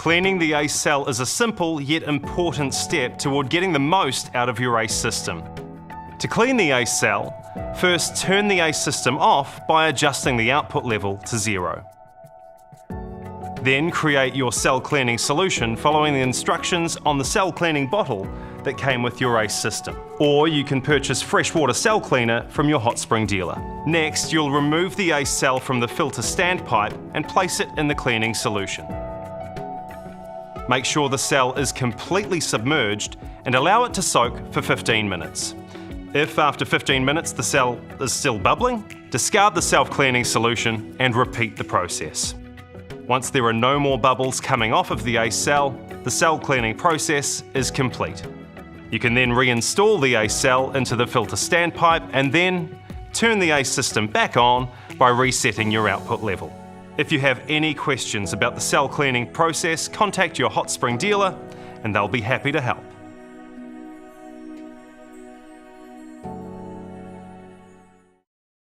Cleaning the ACE cell is a simple yet important step toward getting the most out of your ACE system. To clean the ACE cell, first turn the ACE system off by adjusting the output level to 0. Then create your cell cleaning solution following the instructions on the cell cleaning bottle that came with your ACE system. Or you can purchase freshwater cell cleaner from your hot spring dealer. Next, you'll remove the ACE cell from the filter standpipe and place it in the cleaning solution. Make sure the cell is completely submerged and allow it to soak for 15 minutes. If after 15 minutes the cell is still bubbling, discard the self-cleaning solution and repeat the process. Once there are no more bubbles coming off of the ACE cell, the cell cleaning process is complete. You can then reinstall the ACE cell into the filter standpipe and then turn the ACE system back on by resetting your output level. If you have any questions about the cell cleaning process, contact your hot spring dealer and they'll be happy to help.